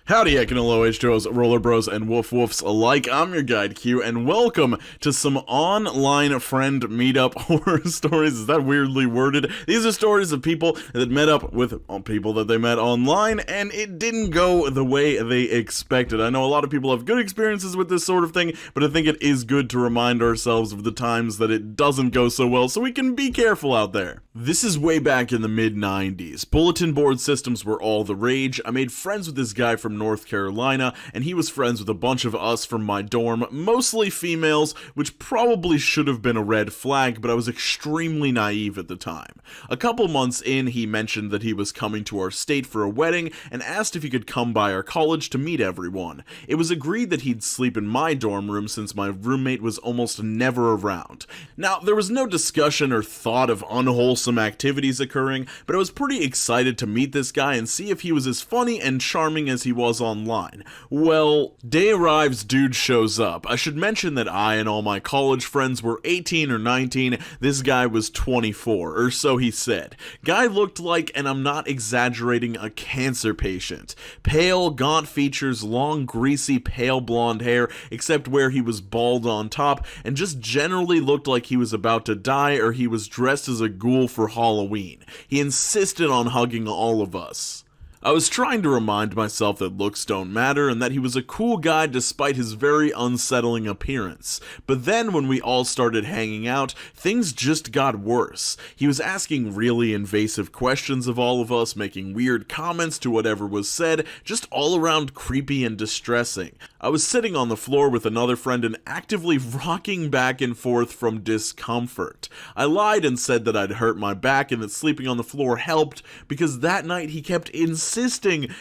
Howdy, Heck and Hello, H2Os, Roller Bros, and Woof Woofs alike. I'm your guide Q, and welcome to some online friend meetup horror stories. Is that weirdly worded? These are stories of people that met up with people that they met online, and it didn't go the way they expected. I know a lot of people have good experiences with this sort of thing, but I think it is good to remind ourselves of the times that it doesn't go so well, so we can be careful out there. This is way back in the mid-90s. Bulletin board systems were all the rage. I made friends with this guy from North Carolina, and he was friends with a bunch of us from my dorm, mostly females, which probably should have been a red flag, but I was extremely naive at the time. A couple months in, he mentioned that he was coming to our state for a wedding, and asked if he could come by our college to meet everyone. It was agreed that he'd sleep in my dorm room since my roommate was almost never around. Now, there was no discussion or thought of unwholesome activities occurring, but I was pretty excited to meet this guy and see if he was as funny and charming as he was online. Well, day arrives, dude shows up. I should mention that I and all my college friends were 18 or 19, this guy was 24, or so he said. Guy looked like, and I'm not exaggerating, a cancer patient. Pale, gaunt features, long, greasy, pale blonde hair, except where he was bald on top, and just generally looked like he was about to die or he was dressed as a ghoul for Halloween. He insisted on hugging all of us. I was trying to remind myself that looks don't matter and that he was a cool guy despite his very unsettling appearance. But then when we all started hanging out, things just got worse. He was asking really invasive questions of all of us, making weird comments to whatever was said, just all around creepy and distressing. I was sitting on the floor with another friend and actively rocking back and forth from discomfort. I lied and said that I'd hurt my back and that sleeping on the floor helped, because that night he kept insisting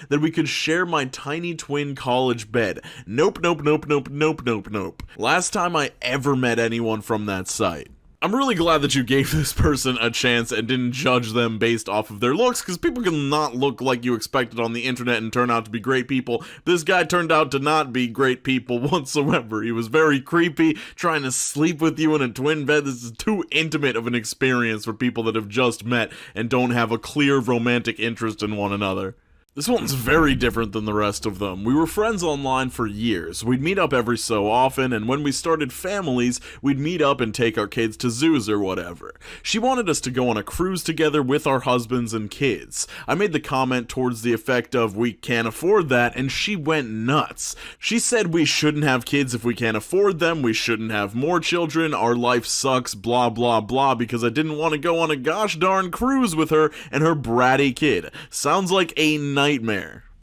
that we could share my tiny twin college bed. Nope. Last time I ever met anyone from that site. I'm really glad that you gave this person a chance and didn't judge them based off of their looks, because people can not look like you expected on the internet and turn out to be great people. This guy turned out to not be great people whatsoever. He was very creepy, trying to sleep with you in a twin bed. This is too intimate of an experience for people that have just met and don't have a clear romantic interest in one another. This one's very different than the rest of them. We were friends online for years. We'd meet up every so often, and when we started families, we'd meet up and take our kids to zoos or whatever. She wanted us to go on a cruise together with our husbands and kids. I made the comment towards the effect of, "We can't afford that," and she went nuts. She said we shouldn't have kids if we can't afford them, we shouldn't have more children, our life sucks, blah blah blah, because I didn't want to go on a gosh darn cruise with her and her bratty kid. Sounds like a nightmare.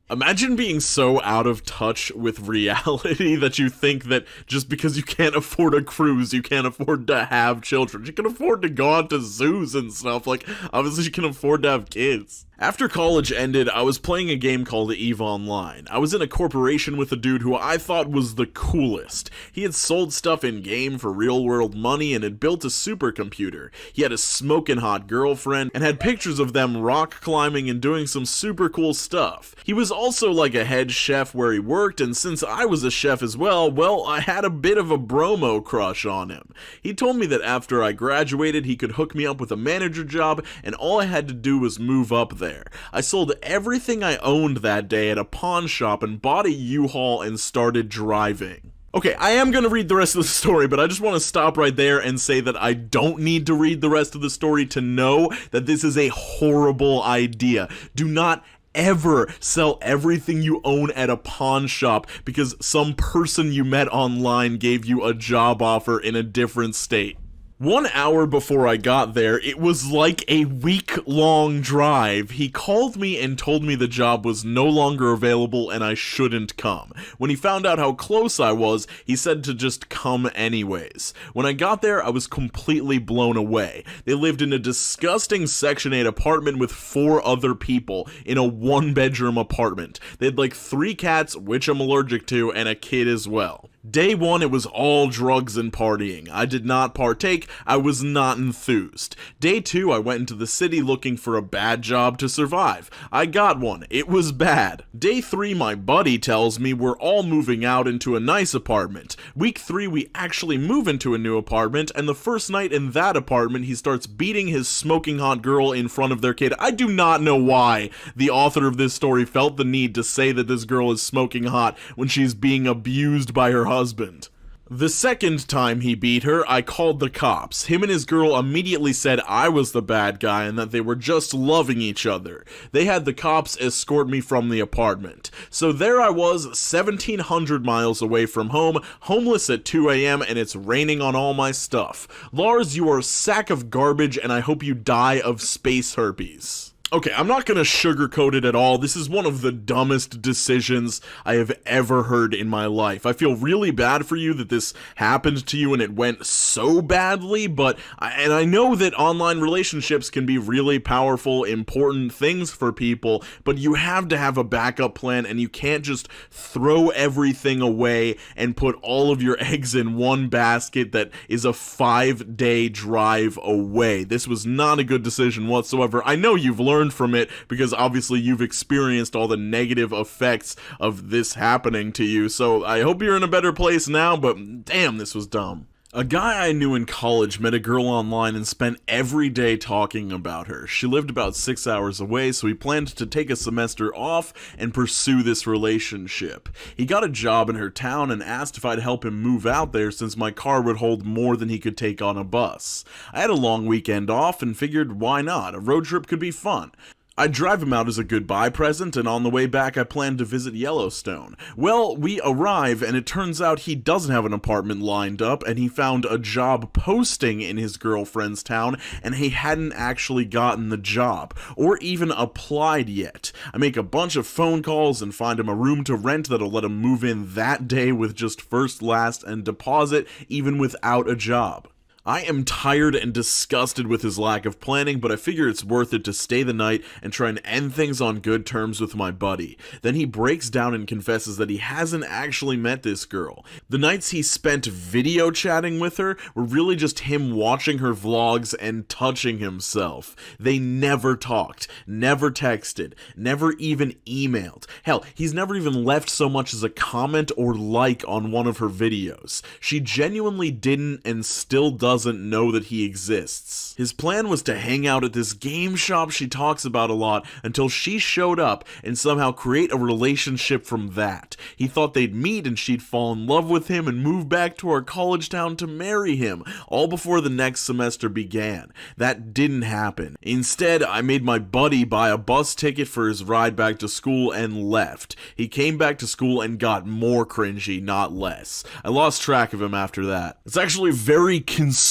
Imagine being so out of touch with reality that you think that just because you can't afford a cruise, you can't afford to have children. You can afford to go out to zoos and stuff. Like, obviously you can afford to have kids. After college ended, I was playing a game called EVE Online. I was in a corporation with a dude who I thought was the coolest. He had sold stuff in-game for real-world money and had built a supercomputer. He had a smoking hot girlfriend and had pictures of them rock climbing and doing some super cool stuff. He was also like a head chef where he worked, and since I was a chef as well, I had a bit of a bromo crush on him. He told me that after I graduated, he could hook me up with a manager job, and all I had to do was move up there. I sold everything I owned that day at a pawn shop and bought a U-Haul and started driving. Okay, I am going to read the rest of the story, but I just want to stop right there and say that I don't need to read the rest of the story to know that this is a horrible idea. Do not ever sell everything you own at a pawn shop because some person you met online gave you a job offer in a different state. 1 hour before I got there, it was like a week-long drive. He called me and told me the job was no longer available and I shouldn't come. When he found out how close I was, he said to just come anyways. When I got there, I was completely blown away. They lived in a disgusting Section 8 apartment with 4 other people in a 1-bedroom apartment. They had like 3 cats, which I'm allergic to, and a kid as well. Day 1, it was all drugs and partying. I did not partake, I was not enthused. Day 2, I went into the city looking for a bad job to survive. I got one, it was bad. Day 3, my buddy tells me we're all moving out into a nice apartment. Week 3, we actually move into a new apartment, and the first night in that apartment, he starts beating his smoking hot girl in front of their kid. I do not know why the author of this story felt the need to say that this girl is smoking hot when she's being abused by her husband. The second time he beat her, I called the cops. Him and his girl immediately said I was the bad guy and that they were just loving each other. They had the cops escort me from the apartment. So there I was, 1,700 miles away from home, homeless at 2 a.m. and it's raining on all my stuff. Lars, you are a sack of garbage and I hope you die of space herpes. Okay, I'm not gonna sugarcoat it at all. This is one of the dumbest decisions I have ever heard in my life. I feel really bad for you that this happened to you and it went so badly, but I know that online relationships can be really powerful, important things for people, but you have to have a backup plan and you can't just throw everything away and put all of your eggs in one basket that is a 5-day drive away. This was not a good decision whatsoever. I know you've learned from it because obviously you've experienced all the negative effects of this happening to you, so I hope you're in a better place now, but damn, this was dumb. A guy I knew in college met a girl online and spent every day talking about her. She lived about 6 hours away, so he planned to take a semester off and pursue this relationship. He got a job in her town and asked if I'd help him move out there since my car would hold more than he could take on a bus. I had a long weekend off and figured why not, a road trip could be fun. I'd drive him out as a goodbye present, and on the way back I planned to visit Yellowstone. Well, we arrive, and it turns out he doesn't have an apartment lined up, and he found a job posting in his girlfriend's town, and he hadn't actually gotten the job, or even applied yet. I make a bunch of phone calls and find him a room to rent that'll let him move in that day with just first, last, and deposit, even without a job. I am tired and disgusted with his lack of planning, but I figure it's worth it to stay the night and try and end things on good terms with my buddy. Then he breaks down and confesses that he hasn't actually met this girl. The nights he spent video chatting with her were really just him watching her vlogs and touching himself. They never talked, never texted, never even emailed. Hell, he's never even left so much as a comment or like on one of her videos. She genuinely didn't and still doesn't know that he exists. His plan was to hang out at this game shop she talks about a lot until she showed up and somehow create a relationship from that. He thought they'd meet and she'd fall in love with him and move back to our college town to marry him, all before the next semester began. That didn't happen. Instead, I made my buddy buy a bus ticket for his ride back to school and left. He came back to school and got more cringy, not less. I lost track of him after that. It's actually very concerning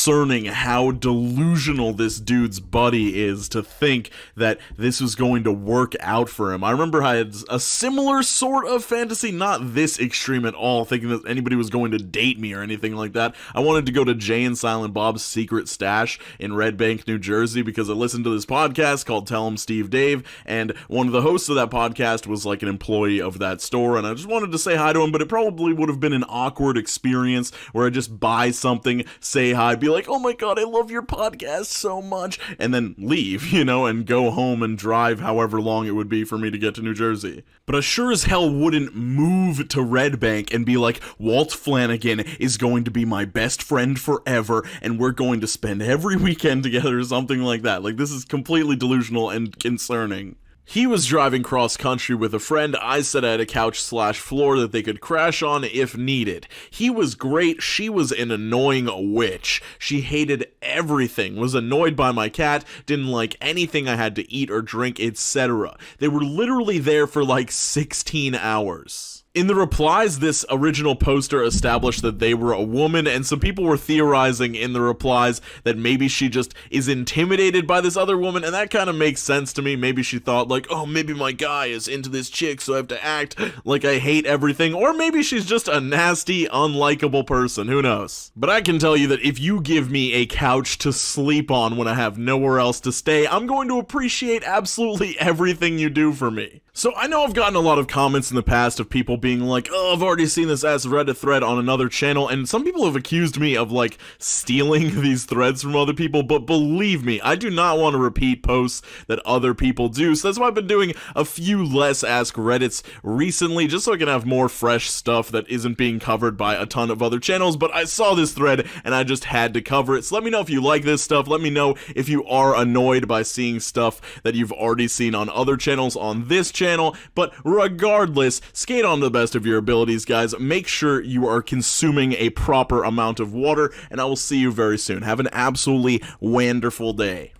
how delusional this dude's buddy is to think that this was going to work out for him. I remember I had a similar sort of fantasy, not this extreme at all, thinking that anybody was going to date me or anything like that. I wanted to go to Jay and Silent Bob's secret stash in Red Bank, New Jersey, because I listened to this podcast called Tell 'em Steve Dave, and one of the hosts of that podcast was like an employee of that store, and I just wanted to say hi to him, but it probably would have been an awkward experience where I just buy something, say hi, be like, oh my god, I love your podcast so much, and then leave, and go home and drive however long it would be for me to get to New Jersey. But I sure as hell wouldn't move to Red Bank and be like, Walt Flanagan is going to be my best friend forever, and we're going to spend every weekend together or something like that. Like, this is completely delusional and concerning. He was driving cross-country with a friend. I said I had a couch/floor that they could crash on if needed. He was great. She was an annoying witch. She hated everything, was annoyed by my cat, didn't like anything I had to eat or drink, etc. They were literally there for like 16 hours. In the replies, this original poster established that they were a woman, and some people were theorizing in the replies that maybe she just is intimidated by this other woman, and that kind of makes sense to me. Maybe she thought like, oh, maybe my guy is into this chick, so I have to act like I hate everything, or maybe she's just a nasty, unlikable person, who knows. But I can tell you that if you give me a couch to sleep on when I have nowhere else to stay, I'm going to appreciate absolutely everything you do for me. So I know I've gotten a lot of comments in the past of people being like, oh, I've already seen this Ask Reddit thread on another channel, and some people have accused me of, like, stealing these threads from other people, but believe me, I do not want to repeat posts that other people do, so that's why I've been doing a few less Ask Reddits recently, just so I can have more fresh stuff that isn't being covered by a ton of other channels. But I saw this thread, and I just had to cover it, so let me know if you like this stuff. Let me know if you are annoyed by seeing stuff that you've already seen on other channels on this channel. But regardless, skate on to the best of your abilities, guys. Make sure you are consuming a proper amount of water, and I will see you very soon. Have an absolutely wonderful day.